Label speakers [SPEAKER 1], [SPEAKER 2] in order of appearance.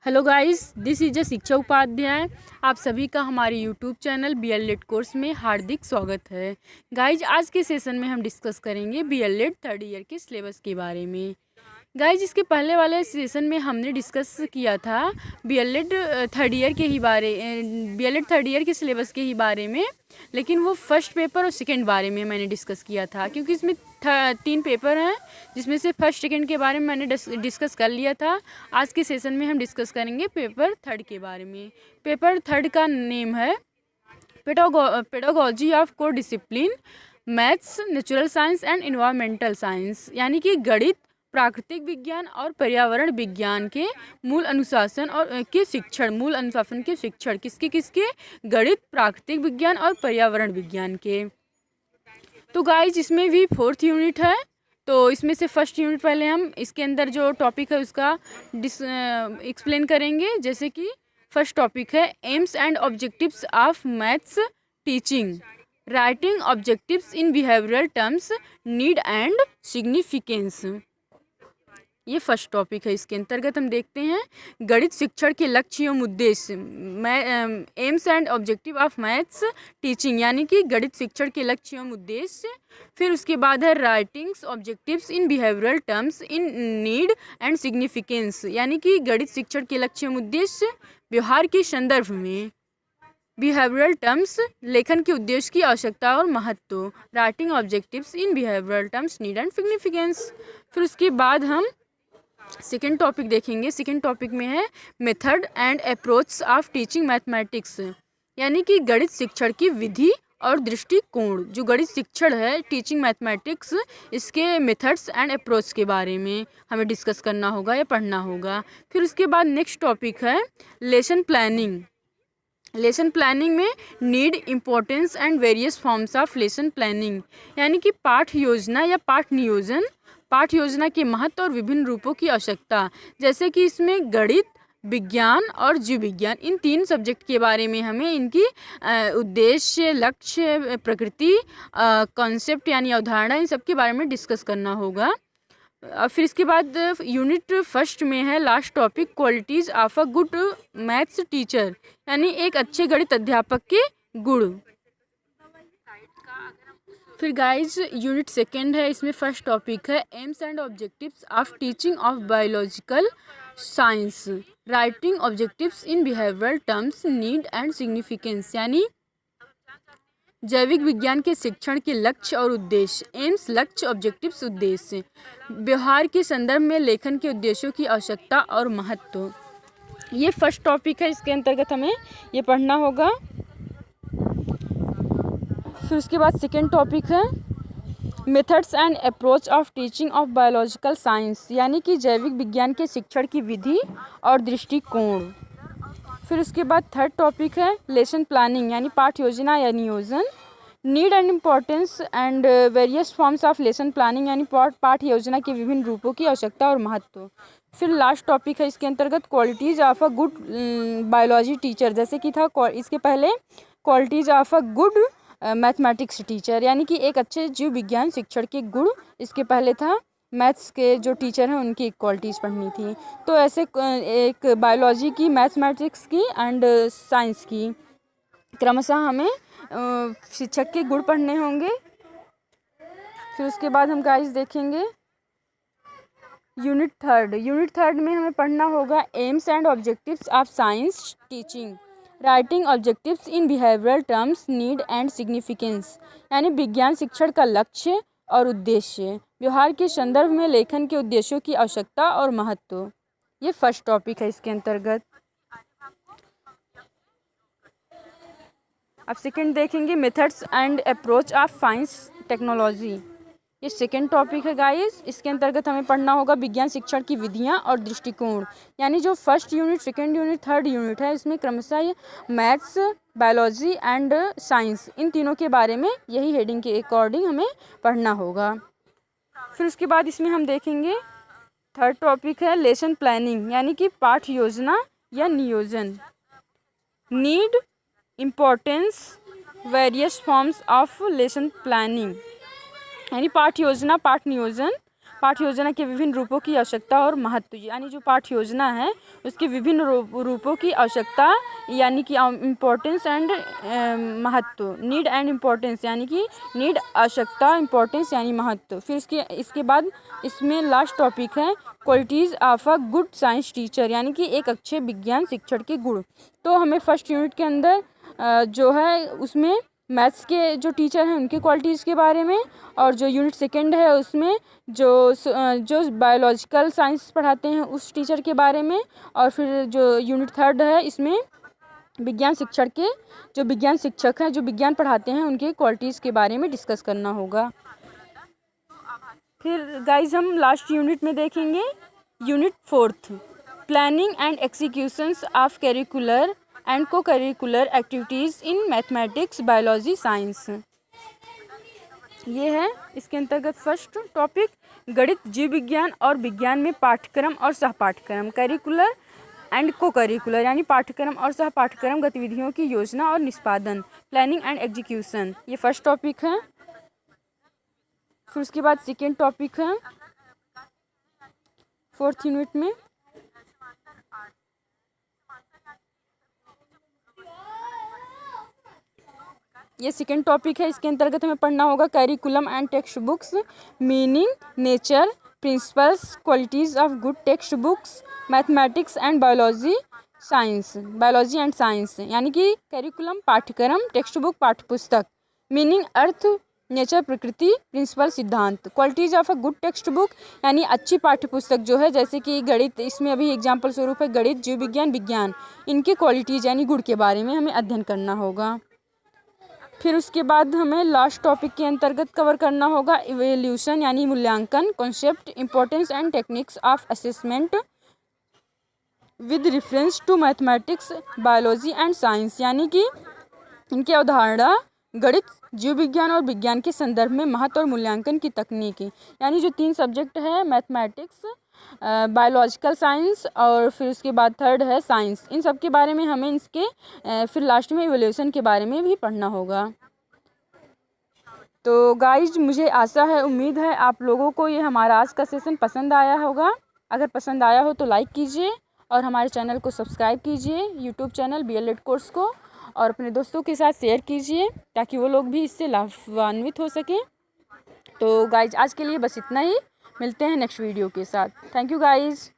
[SPEAKER 1] Hello guys, this is शिक्षा उपाध्याय। आप सभी का हमारे यूट्यूब चैनल बीएलएड कोर्स में हार्दिक स्वागत है। गाइस, आज के सेशन में हम डिस्कस करेंगे बीएलएड थर्ड ईयर के सिलेबस के बारे में। गाइज, इसके पहले वाले सेशन में हमने डिस्कस किया था बीएलएड थर्ड ईयर के सिलेबस के ही बारे में, लेकिन वो फर्स्ट पेपर और सेकंड बारे में मैंने डिस्कस किया था, क्योंकि इसमें 3 पेपर हैं, जिसमें से फर्स्ट सेकंड के बारे में मैंने डिस्कस कर लिया था। आज के सेशन में हम डिस्कस करेंगे पेपर थर्ड के बारे में। पेपर थर्ड का नेम है pedagogy of core discipline maths, natural science and environmental science, यानी कि गणित, प्राकृतिक विज्ञान और पर्यावरण विज्ञान के मूल अनुशासन के शिक्षण किसके गणित, प्राकृतिक विज्ञान और पर्यावरण विज्ञान के। तो गाइज, इसमें भी 4th यूनिट है। तो इसमें से फर्स्ट यूनिट पहले हम इसके अंदर जो टॉपिक है उसका एक्सप्लेन करेंगे। जैसे कि फर्स्ट टॉपिक है AIIMS and objectives of maths teaching, writing objectives in behavioural terms, need and significance. ये फर्स्ट टॉपिक है। इसके अंतर्गत हम देखते हैं गणित शिक्षण के लक्ष्य एवं उद्देश्य, AIIMS and objective of maths teaching, यानी कि गणित शिक्षण के लक्ष्य एवं उद्देश्य। फिर उसके बाद है writings objectives in behavioural terms, in need and significance, यानी कि गणित शिक्षण के लक्ष्य एवं उद्देश्य व्यवहार के संदर्भ में। बिहेवियरल टर्म्स, लेखन के उद्देश्य की आवश्यकता और महत्व। Writing objectives in behavioural terms, need and significance. फिर उसके बाद हम सेकेंड टॉपिक देखेंगे। सेकेंड टॉपिक में है method and approach of teaching mathematics, यानी कि गणित शिक्षण की विधि और दृष्टिकोण। जो गणित शिक्षण है टीचिंग मैथमेटिक्स, इसके मेथड्स एंड अप्रोच के बारे में हमें डिस्कस करना होगा या पढ़ना होगा। फिर उसके बाद नेक्स्ट टॉपिक है लेसन प्लानिंग। लेसन प्लानिंग में need, importance and various forms of lesson planning, यानी कि पाठ योजना या पाठ नियोजन, पाठ योजना के महत्व और विभिन्न रूपों की आवश्यकता। जैसे कि इसमें गणित, विज्ञान और जीव विज्ञान, इन 3 सब्जेक्ट के बारे में हमें इनकी उद्देश्य, लक्ष्य, प्रकृति, कॉन्सेप्ट यानी अवधारणा, इन सब के बारे में डिस्कस करना होगा। फिर इसके बाद यूनिट फर्स्ट में है last topic qualities of a good maths teacher, यानी एक अच्छे गणित अध्यापक के गुण। फिर गाइज, यूनिट सेकेंड है। इसमें फर्स्ट टॉपिक है AIIMS and objectives of teaching of biological science, writing objectives in behavioural terms, need and significance, यानी जैविक विज्ञान के शिक्षण के लक्ष्य और उद्देश्य। एम्स लक्ष्य, ऑब्जेक्टिव्स उद्देश्य, व्यवहार के संदर्भ में लेखन के उद्देश्यों की आवश्यकता और महत्व। ये फर्स्ट टॉपिक है। इसके अंतर्गत हमें ये पढ़ना होगा। फिर उसके बाद सेकेंड टॉपिक है methods and approach of teaching of biological science, यानी कि जैविक विज्ञान के शिक्षण की विधि और दृष्टिकोण। फिर उसके बाद थर्ड टॉपिक है लेसन प्लानिंग, यानी पाठ योजना या नियोजन। Need and importance and various forms of lesson planning, यानी पाठ योजना के विभिन्न रूपों की आवश्यकता और महत्व। फिर लास्ट टॉपिक है इसके अंतर्गत qualities of a good biology teacher, जैसे कि था इसके पहले qualities of a good mathematics teacher, यानी कि एक अच्छे जीव विज्ञान शिक्षण के गुण। इसके पहले था मैथ्स के जो टीचर हैं उनकी क्वालिटीज़ पढ़नी थी। तो ऐसे एक बायोलॉजी की, मैथमेटिक्स की एंड साइंस की क्रमशः हमें शिक्षक के गुण पढ़ने होंगे। फिर उसके बाद हम गाइस देखेंगे यूनिट थर्ड में हमें पढ़ना होगा AIIMS and objectives of science teaching, writing objectives in behavioural terms, need and significance, यानी विज्ञान शिक्षण का लक्ष्य और उद्देश्य, व्यवहार के संदर्भ में लेखन के उद्देश्यों की आवश्यकता और महत्व। ये फर्स्ट टॉपिक है इसके अंतर्गत। अब सेकंड देखेंगे methods and approach of science technology. ये सेकंड टॉपिक है गाइस। इसके अंतर्गत हमें पढ़ना होगा विज्ञान शिक्षण की विधियां और दृष्टिकोण, यानी जो first unit, second unit, third unit है, इसमें क्रमशः मैथ्स, बायोलॉजी एंड साइंस, इन तीनों के बारे में यही हेडिंग के अकॉर्डिंग हमें पढ़ना होगा। फिर उसके बाद इसमें हम देखेंगे थर्ड टॉपिक है लेसन प्लानिंग, यानी कि पाठ योजना या नियोजन। Need, importance, various forms of lesson planning, यानी पाठ योजना, पाठ नियोजन, पाठ्य योजना के विभिन्न रूपों की आवश्यकता और महत्व, यानी जो पाठ्य योजना है उसके विभिन्न रूपों की आवश्यकता यानी कि इम्पोर्टेंस एंड महत्व, नीड एंड इम्पोर्टेंस यानी कि नीड आवश्यकता, इम्पोर्टेंस यानी महत्व। फिर इसके बाद इसमें लास्ट टॉपिक है qualities of a good science teacher, यानी कि एक अच्छे विज्ञान शिक्षक के गुण। तो हमें फर्स्ट यूनिट के अंदर जो है उसमें मैथ्स के जो टीचर हैं उनके क्वालिटीज़ के बारे में, और जो यूनिट सेकंड है उसमें जो बायोलॉजिकल साइंस पढ़ाते हैं उस टीचर के बारे में, और फिर जो यूनिट थर्ड है इसमें विज्ञान शिक्षक हैं जो विज्ञान पढ़ाते हैं उनके क्वालिटीज़ के बारे में डिस्कस करना होगा। फिर गाइज हम लास्ट यूनिट में देखेंगे unit fourth, planning and executions of curricular and co curricular activities in mathematics, biology, science. ये है इसके अंतर्गत फर्स्ट टॉपिक गणित, जीव विज्ञान और विज्ञान में पाठ्यक्रम और सहपाठ्यक्रम, करिकुलर एंड को करिकुलर यानी पाठ्यक्रम और सहपाठ्यक्रम गतिविधियों की योजना और निष्पादन, प्लानिंग एंड एग्जीक्यूशन, ये फर्स्ट टॉपिक है। फिर उसके बाद सेकेंड टॉपिक है फोर्थ यूनिट में ये सेकेंड टॉपिक है। इसके अंतर्गत हमें पढ़ना होगा curriculum and text books, meaning, nature, principles, qualities of good text books, mathematics and biology and science, यानी कि करिकुलम पाठ्यक्रम, टेक्स्ट बुक पाठ्यपुस्तक, मीनिंग अर्थ, नेचर प्रकृति, प्रिंसिपल सिद्धांत, qualities of a good text book यानी अच्छी पाठ्यपुस्तक जो है, जैसे कि गणित, इसमें अभी एग्जाम्पल स्वरूप है गणित, जीव विज्ञान, विज्ञान, इनके क्वालिटीज़ यानी गुण के बारे में हमें अध्ययन करना होगा। फिर उसके बाद हमें लास्ट टॉपिक के अंतर्गत कवर करना होगा इवैल्यूएशन यानी मूल्यांकन, concept, importance and techniques of assessment with reference to mathematics, biology and science, यानी कि इनकी अवधारणा गणित, जीव विज्ञान और विज्ञान के संदर्भ में महत्व और मूल्यांकन की तकनीकी, यानी जो 3 सब्जेक्ट है मैथमेटिक्स, बायोलॉजिकल साइंस और फिर उसके बाद थर्ड है साइंस, इन सब के बारे में हमें इसके फिर लास्ट में इवैल्यूएशन के बारे में भी पढ़ना होगा। तो गाइज मुझे आशा है, उम्मीद है आप लोगों को ये हमारा आज का सेशन पसंद आया होगा। अगर पसंद आया हो तो लाइक कीजिए और हमारे चैनल को सब्सक्राइब कीजिए, यूट्यूब चैनल BLED कोर्स को, और अपने दोस्तों के साथ शेयर कीजिए ताकि वो लोग भी इससे लाभान्वित हो सकें। तो गाइज आज के लिए बस इतना ही, मिलते हैं नेक्स्ट वीडियो के साथ। Thank you guys.